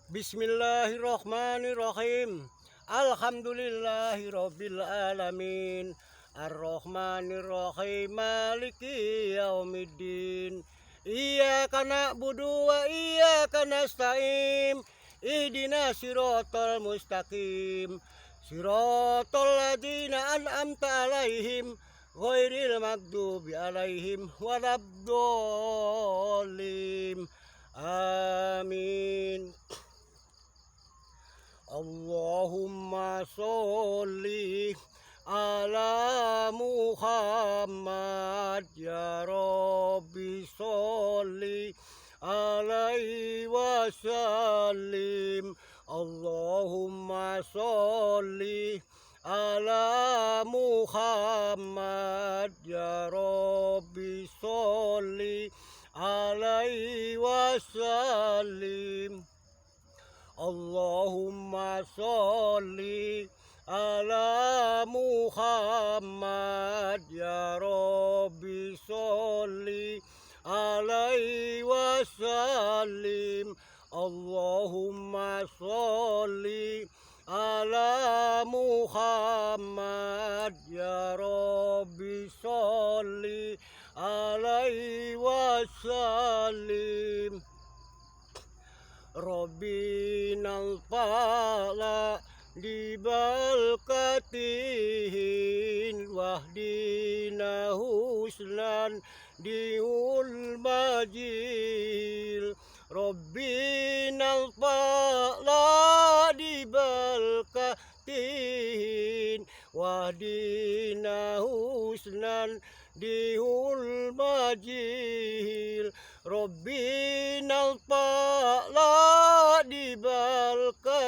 Bismillahirrahmanirrahim. Alhamdulillahirabbil alamin. Arrahmanirrahim. Maliki yaumiddin. Iyyaka na'budu wa iyyaka nasta'in. Ihdinas siratal mustaqim. Siratal ladzina an'amta 'alaihim ghairil maghdubi 'alaihim waladdallin. Amin. Allahumma sholli ala Muhammad ya Rabbi sholli alaihi wasallim. Allahumma sholli ala Muhammad ya Rabbi sholli alaihi wasallim. Allahumma sholli ala Muhammad ya Rabbi sholli alaihi wasallim. Allahumma sholli ala Muhammad ya Rabbi sholli alaihi wasallim. Rabbinal fa'la dibalkatihin wahdina husnan dihul majil. Rabbinal fa'la dibalkatihin wahdina husnan dihul majil. Rabbinal fa'la dibalkatin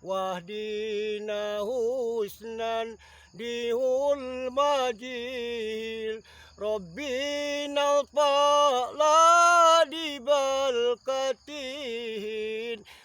wahdina husnan dihul majil. Rabbinal fa'la dibalkatin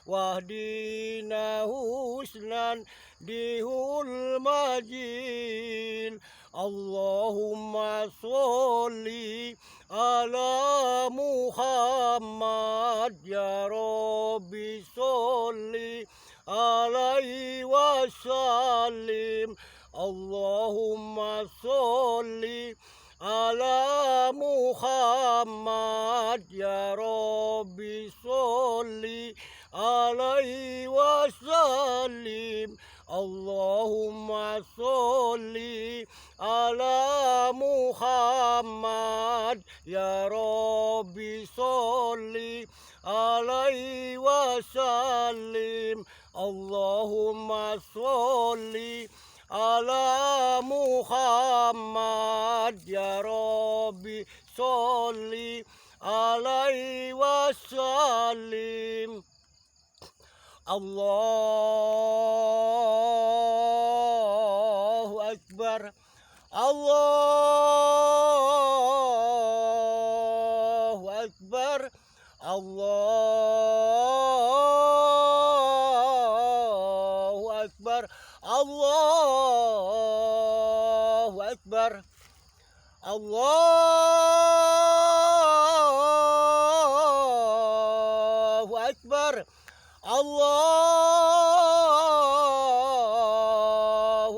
wahdina husnan dihul majil. Allahumma sholli ala Muhammad ya Rabbi sholli alaihi wasallim. Allahumma sholli ala Muhammad ya Rabbi sholli alaihi wasallim. Allahumma sholli ala Muhammad ya Rabbi sholli alaihi wasallim. Allahumma sholli ala Muhammad ya Rabbi sholli alaihi wasallim. Allahu Akbar. Allahu Akbar. Allahu Akbar. Allahu Akbar. Allahu Akbar. Allahu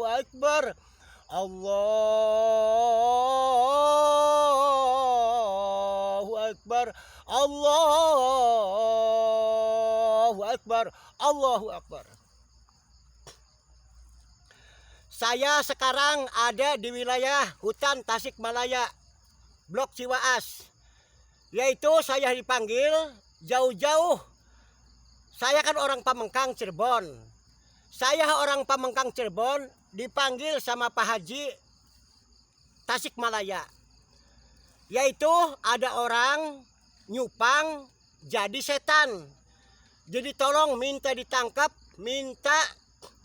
Akbar. Allahu Akbar. Allahu Akbar. Allahu Akbar. Saya sekarang ada di wilayah hutan Tasikmalaya, Blok Ciwaas. Yaitu saya dipanggil jauh-jauh. Saya kan orang Pamengkang Cirebon. Saya orang Pamengkang Cirebon dipanggil sama Pak Haji Tasikmalaya. Yaitu ada orang nyupang jadi setan. Jadi tolong minta ditangkap, minta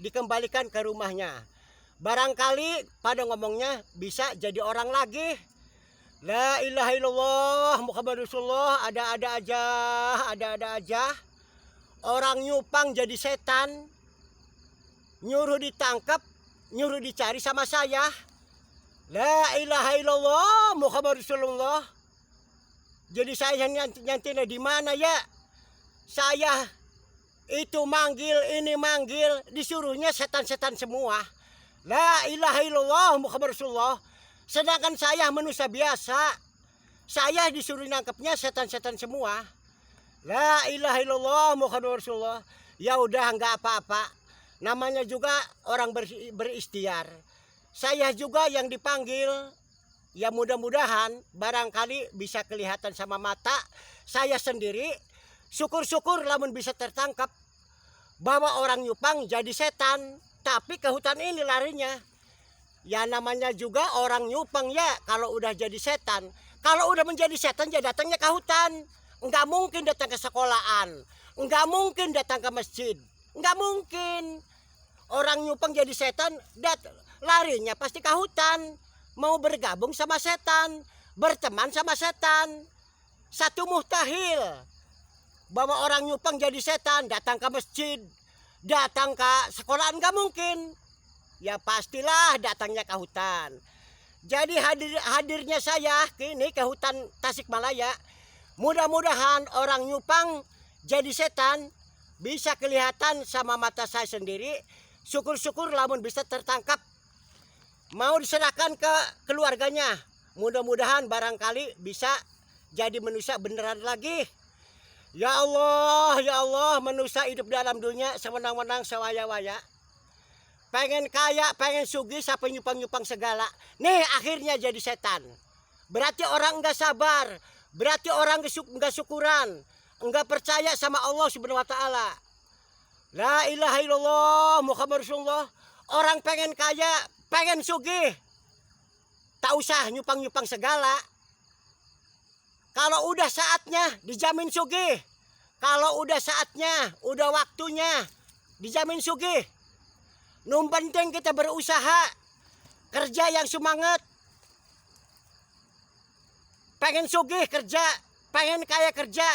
dikembalikan ke rumahnya. Barangkali pada ngomongnya bisa jadi orang lagi. La ilaha illallah Muhammad Rasulullah. Ada-ada aja. Orang nyupang jadi setan, nyuruh ditangkap, nyuruh dicari sama saya. La ilaha illallah Muhammad Rasulullah. Jadi saya nyantina di mana ya? saya itu manggil, ini manggil, disuruhnya setan-setan semua. La ilaha illallah Muhammad Rasulullah. Sedangkan saya manusia biasa, saya disuruh nangkepnya setan-setan semua. La ilaha illallah Muhammad Rasulullah. Ya udah nggak apa-apa. Namanya juga orang berikhtiar. Saya juga yang dipanggil. Ya mudah-mudahan barangkali bisa kelihatan sama mata saya sendiri. Syukur-syukur lamun bisa tertangkap bahwa orang nyupang jadi setan. Tapi ke hutan ini larinya. Ya namanya juga orang nyupang ya kalau udah jadi setan. Kalau udah menjadi setan ya datangnya ke hutan. Enggak mungkin datang ke sekolahan. Enggak mungkin datang ke masjid. Enggak mungkin. Orang nyupang jadi setan larinya pasti ke hutan. Mau bergabung sama setan. Berteman sama setan. Satu mustahil. Bahwa orang nyupang jadi setan datang ke masjid. Datang ke sekolahan enggak mungkin. Ya pastilah datangnya ke hutan. Jadi hadirnya saya kini ke hutan Tasikmalaya. Mudah-mudahan orang nyupang jadi setan bisa kelihatan sama mata saya sendiri. Syukur-syukur lamun bisa tertangkap. Mau diserahkan ke keluarganya. Mudah-mudahan barangkali bisa jadi manusia beneran lagi. Ya Allah manusia hidup dalam dunia semenang-menang sewaya-waya. Pengen kaya, pengen sugih, sampai nyupang-nyupang segala. Nih akhirnya jadi setan. Berarti orang enggak sabar. Berarti orang enggak syukuran. Enggak percaya sama Allah Subhanahu wa Ta'ala. La ilaha illallah Muhammad Rasulullah. Orang pengen kaya, pengen sugih. Tak usah nyupang-nyupang segala. Kalau udah saatnya dijamin sugih. Kalau udah saatnya, udah waktunya dijamin sugih. Penting kita berusaha. Kerja yang semangat. Pengen sugih kerja, pengen kaya kerja.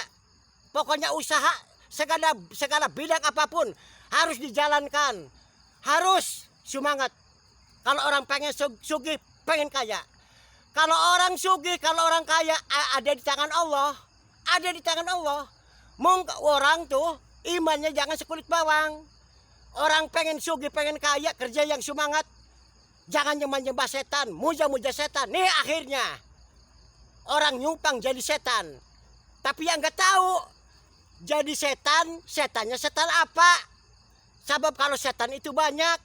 Pokoknya usaha segala bidang apapun harus dijalankan. Harus semangat. Kalau orang pengen sugih, pengen kaya. Kalau orang sugih, kalau orang kaya ada di tangan Allah. Ada di tangan Allah. Mungkin orang tuh imannya jangan sekulit bawang. Orang pengen sugih, pengen kaya, kerja yang semangat. Jangan nyembah-nyembah setan, muja-muja setan. Nih akhirnya orang nyupang jadi setan. Tapi yang nggak tahu jadi setan, setannya setan apa? Sebab kalau setan itu banyak.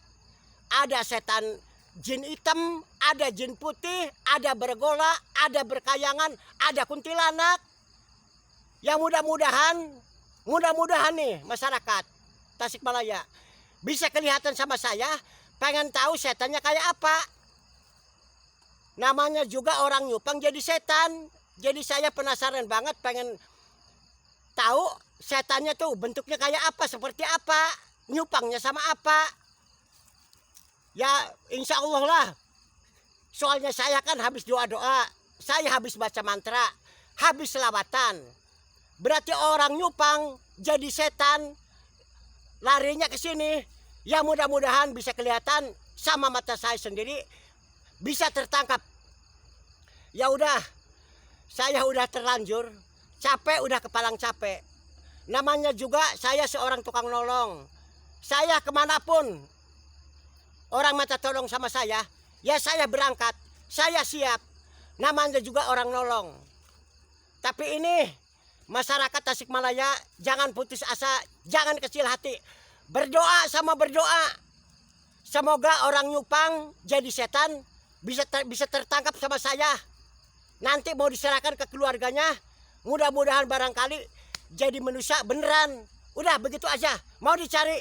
Ada setan jin hitam, ada jin putih, ada bergola, ada berkayangan, ada kuntilanak. Yang mudah-mudahan nih masyarakat Tasikmalaya bisa kelihatan sama saya, pengen tahu setannya kayak apa. Namanya juga orang nyupang jadi setan. Jadi saya penasaran banget pengen tahu setannya tuh bentuknya kayak apa, seperti apa, nyupangnya sama apa. Ya insya Allah lah. Soalnya saya kan habis doa-doa, saya habis baca mantra, habis selawatan. Berarti orang nyupang jadi setan, larinya ke sini. Ya mudah-mudahan bisa kelihatan sama mata saya sendiri, bisa tertangkap. Ya udah, saya udah terlanjur, capek udah kepalang capek. Namanya juga saya seorang tukang nolong. Saya kemanapun orang minta tolong sama saya, ya saya berangkat, saya siap. Namanya juga orang nolong. Tapi ini masyarakat Tasikmalaya jangan putus asa, jangan kecil hati. Berdoa sama berdoa. Semoga orang nyupang jadi setan bisa tertangkap sama saya. Nanti mau diserahkan ke keluarganya. Mudah-mudahan barangkali jadi manusia beneran. Udah begitu aja. Mau dicari.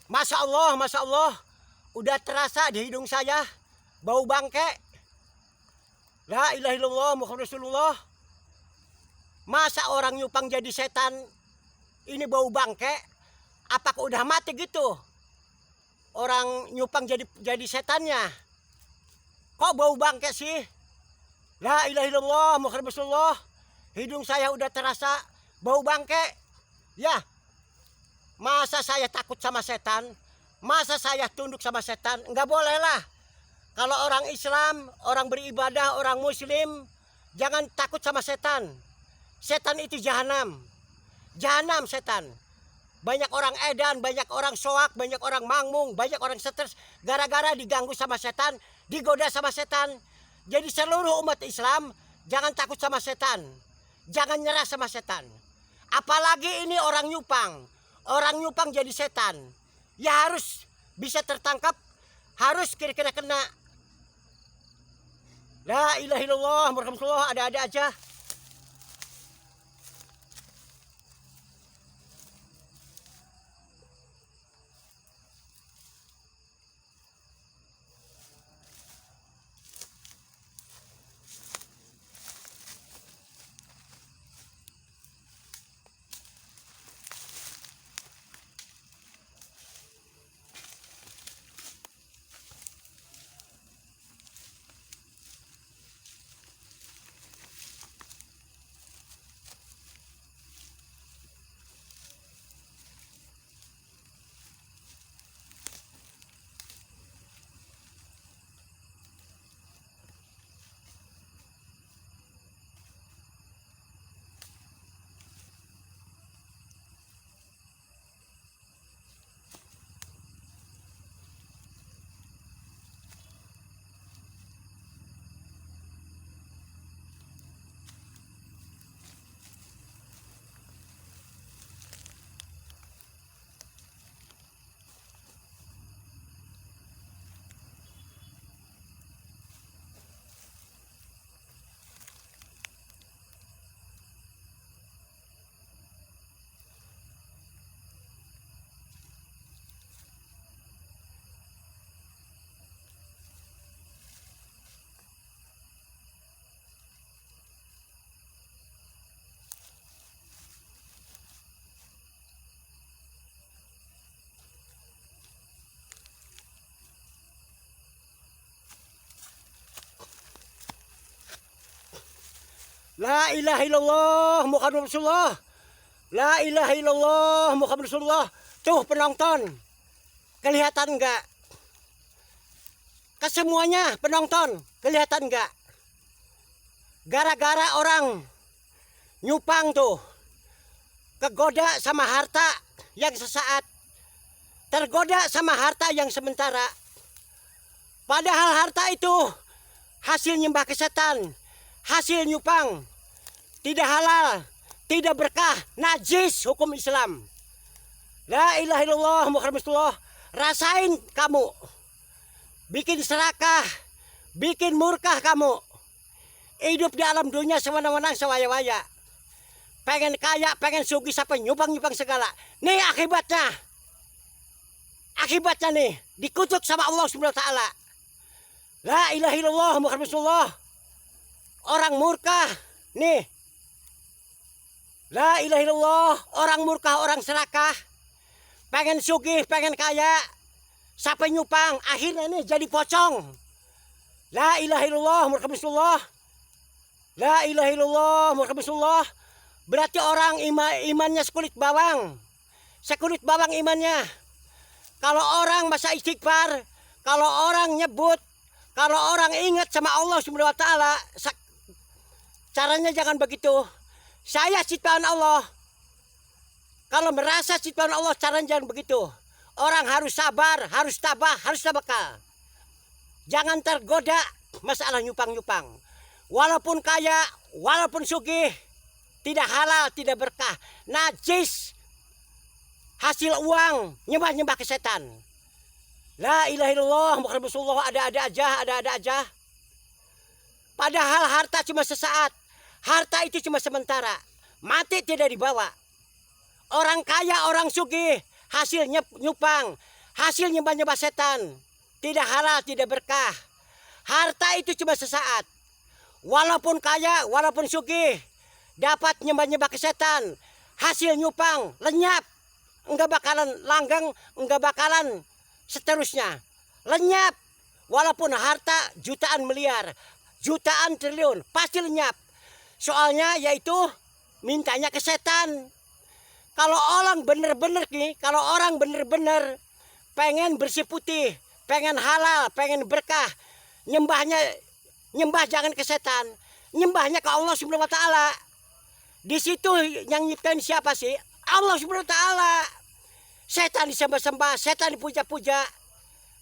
Masya Allah, udah terasa di hidung saya bau bangke. La ilaha illallah Muhammad Rasulullah. Masa orang nyupang jadi setan ini bau bangke? Apakah udah mati gitu? Orang nyupang jadi setannya. Kok bau bangke sih? La ilaha illallah Muhammad Rasulullah. Hidung saya udah terasa bau bangke. Ya. Masa saya takut sama setan? Masa saya tunduk sama setan? Enggak boleh lah. Kalau orang Islam, orang beribadah, orang Muslim, jangan takut sama setan. Setan itu jahanam. Jahanam setan. Banyak orang edan, banyak orang soak, banyak orang mangmung, banyak orang stres. Gara-gara diganggu sama setan, digoda sama setan. Jadi seluruh umat Islam, jangan takut sama setan. Jangan nyerah sama setan. Apalagi ini orang nyupang. Orang nyupang jadi setan. Ya harus bisa tertangkap. Harus kira-kira kena. La ilaha illallah Muhammad Rasulullah, ada-ada aja. La ilaha illallah Muhammad Rasulullah. La ilaha illallah Muhammad Rasulullah. Tuh penonton, kelihatan enggak? Kesemuanya penonton, kelihatan enggak? Gara-gara orang nyupang tuh, kegoda sama harta yang sesaat, tergoda sama harta yang sementara. Padahal harta itu hasil nyembah ke setan, hasil nyupang, tidak halal, tidak berkah, najis hukum Islam. La ilaha illallah Muhammad Rasulullah. Rasain kamu, bikin serakah, bikin murkah kamu, hidup di alam dunia semena-mena sewaya-waya, pengen kaya, pengen sugih, sampai nyupang-nyupang segala. Nih akibatnya, nih dikutuk sama Allah Subhanahu wa taala. La ilaha illallah Muhammad Rasulullah. Orang murka nih. La ilaha illallah, orang murka, orang serakah, pengen sugih, pengen kaya, sampai nyupang, akhirnya nih jadi pocong. La ilaha illallah Muhammad Rasulullah. La ilaha illallah Muhammad Rasulullah. Berarti orang imannya sekulit bawang. Sekulit bawang imannya. Kalau orang masa istighfar, kalau orang nyebut, kalau orang ingat sama Allah Subhanahu wa taala, caranya jangan begitu. Saya ciptaan Allah. Kalau merasa ciptaan Allah, caranya jangan begitu. Orang harus sabar, harus tabah, harus tawakal. Jangan tergoda masalah nyupang-nyupang. Walaupun kaya, walaupun sugih, tidak halal, tidak berkah, najis, hasil uang, nyembah-nyembah ke setan. La ilaha illallah Muhammad Rasulullah, ada-ada aja. Padahal harta cuma sesaat. Harta itu cuma sementara. Mati tidak dibawa. Orang kaya, orang sugih, hasilnya nyupang, hasil nyembah-nyembah setan. Tidak halal, tidak berkah. Harta itu cuma sesaat. Walaupun kaya, walaupun sugih, dapat nyembah-nyembah ke setan, hasil nyupang, lenyap. Enggak bakalan langgeng, enggak bakalan seterusnya. Lenyap. Walaupun harta jutaan miliar, jutaan triliun, pasti lenyap. Soalnya yaitu mintanya ke setan. Kalau orang bener-bener nih, kalau orang bener-bener pengen bersih putih, pengen halal, pengen berkah, nyembah jangan ke setan, nyembahnya ke Allah Subhanahu wa taala. Di situ yang nyiptain siapa sih? Allah Subhanahu wa taala. Setan disembah-sembah, setan dipuja-puja.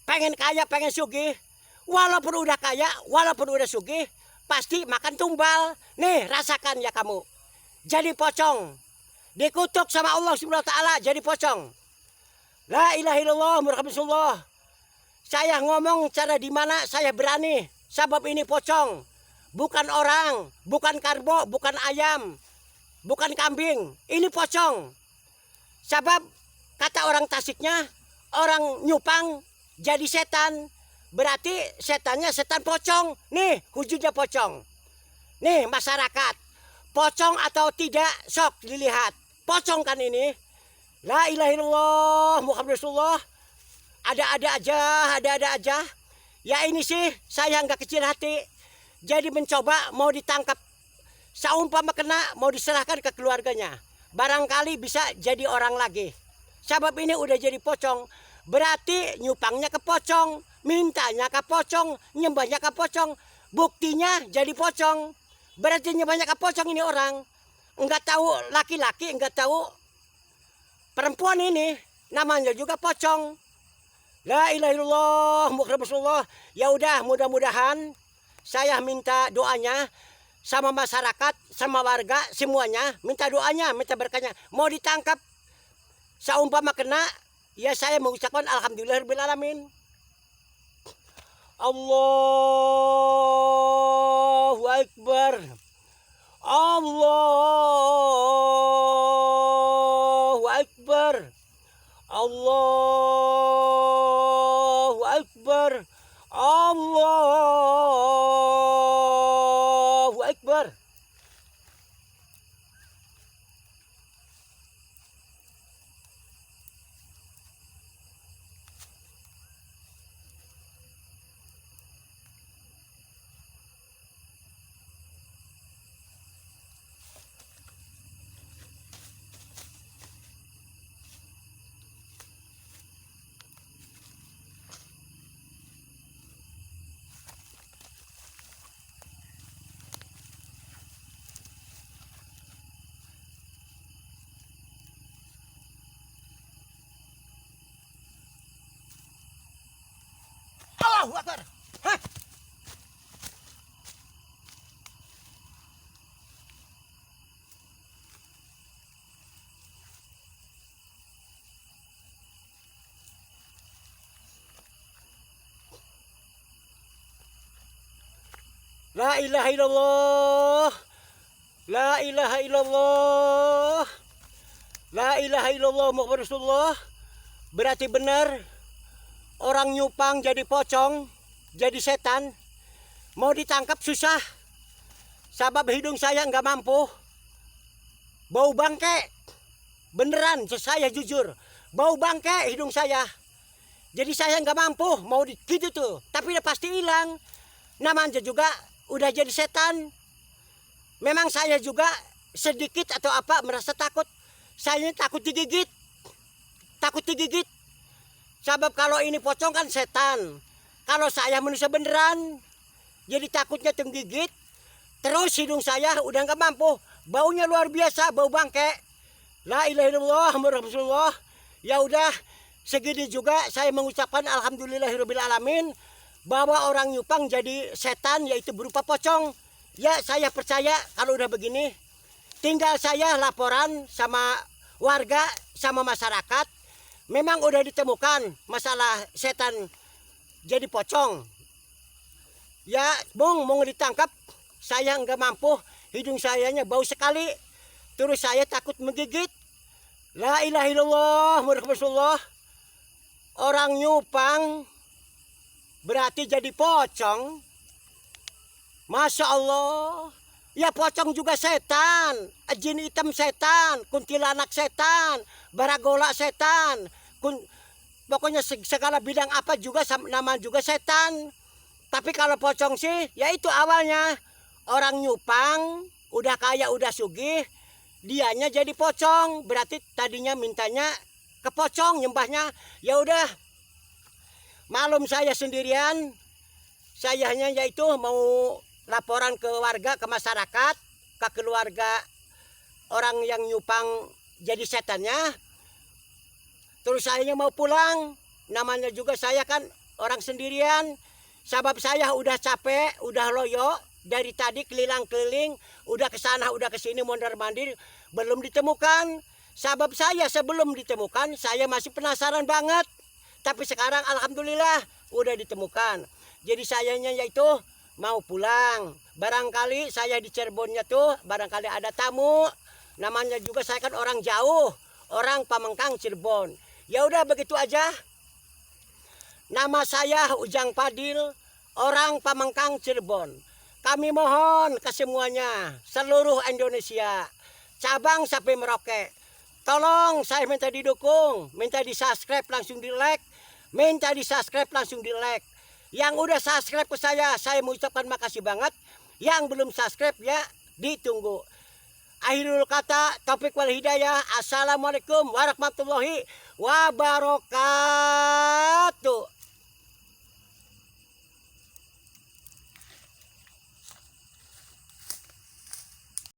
Pengen kaya, pengen sugih. Walaupun udah kaya, walaupun udah sugih, pasti makan tumbal. Nih, rasakan ya kamu. Jadi pocong. Dikutuk sama Allah Subhanahu wa taala jadi pocong. La ilaha illallah Muhammad Rasulullah. Saya ngomong cara di mana saya berani. Sebab ini pocong. Bukan orang, bukan karbo, bukan ayam, bukan kambing. Ini pocong. Sebab kata orang Tasiknya, orang nyupang jadi setan. Berarti setannya setan pocong. Nih, wujudnya pocong. Nih, masyarakat. Pocong atau tidak, sok dilihat. Pocong kan ini. La ilaha illallah Muhammad Rasulullah. Ada-ada aja. Ya ini sih saya nggak kecil hati. Jadi mencoba mau ditangkap. Saumpama kena mau diserahkan ke keluarganya. Barangkali bisa jadi orang lagi. Sebab ini udah jadi pocong. Berarti nyupangnya ke pocong. Mintanya ke pocong. Nyembahnya ke pocong. Buktinya jadi pocong. Berarti nyembahnya ke pocong ini orang. Enggak tahu laki-laki, enggak tahu perempuan ini. Namanya juga pocong. La ilaha illallah Muhammad Rasulullah. Ya udah, mudah-mudahan saya minta doanya sama masyarakat, sama warga semuanya, minta doanya, minta berkahnya. Mau ditangkap saumpama kena, ya saya mengucapkan alhamdulillahirabbil alamin. Allahu Akbar. Allahu Akbar. Allahu Akbar. Allahu Akbar. Allahu Akbar. Hah? La ilaha illallah. La ilaha illallah. La ilaha illallah Muhammad Rasulullah. Berarti benar orang nyupang jadi pocong, jadi setan. Mau ditangkap susah. Sebab hidung saya nggak mampu. Bau bangke. Beneran, saya jujur. Bau bangke hidung saya. Jadi saya nggak mampu mau gitu tuh. Tapi udah pasti hilang. Namanya juga udah jadi setan. Memang saya juga sedikit atau apa merasa takut. Saya takut digigit. Takut digigit. Sebab kalau ini pocong kan setan. Kalau saya manusia beneran. Jadi takutnya tenggigit. Terus hidung saya udah nggak mampu. Baunya luar biasa, bau bangke. La ilaha illallah Muhammad Rasulullah. Ya udah, segini juga saya mengucapkan alhamdulillahirabbil alamin. Bahwa orang nyupang jadi setan yaitu berupa pocong. Ya saya percaya kalau udah begini. Tinggal saya laporan sama warga, sama masyarakat. Memang udah ditemukan masalah setan jadi pocong. Ya bung mau ditangkap. Saya nggak mampu. Hidung sayanya bau sekali. Terus saya takut menggigit. La ilaha illallah Muhammad Rasulullah. orang nyupang berarti jadi pocong. Masya Allah. Ya pocong juga setan, jin hitam setan, kuntilanak setan, baragola setan, pokoknya segala bidang apa juga nama juga setan. Tapi kalau pocong sih, ya itu awalnya orang nyupang, udah kaya, udah sugih, dianya jadi pocong. Berarti tadinya mintanya ke pocong, nyembahnya. Ya udah, malum saya sendirian, saya hanya yaitu mau laporan ke warga, ke masyarakat, ke keluarga orang yang nyupang jadi setannya. Terus saya mau pulang, namanya juga saya kan orang sendirian. Sebab saya udah capek, udah loyo, dari tadi keliling-keliling, udah ke sana, udah ke sini, mondar-mandir, belum ditemukan. Sebab saya sebelum ditemukan, saya masih penasaran banget. Tapi sekarang alhamdulillah udah ditemukan. Jadi sayanya yaitu mau pulang. Barangkali saya di Cirebonnya tuh barangkali ada tamu. Namanya juga saya kan orang jauh, orang Pamengkang Cirebon. Ya udah begitu aja. Nama saya Ujang Padil, orang Pamengkang Cirebon. Kami mohon ke semuanya, seluruh Indonesia, cabang sampai Merauke. Tolong saya minta didukung, minta di-subscribe langsung di-like, minta di-subscribe langsung di-like. Yang udah subscribe ke saya mengucapkan makasih banget. Yang belum subscribe ya ditunggu. Akhirul kata, taufik wal hidayah. Assalamualaikum warahmatullahi wabarakatuh.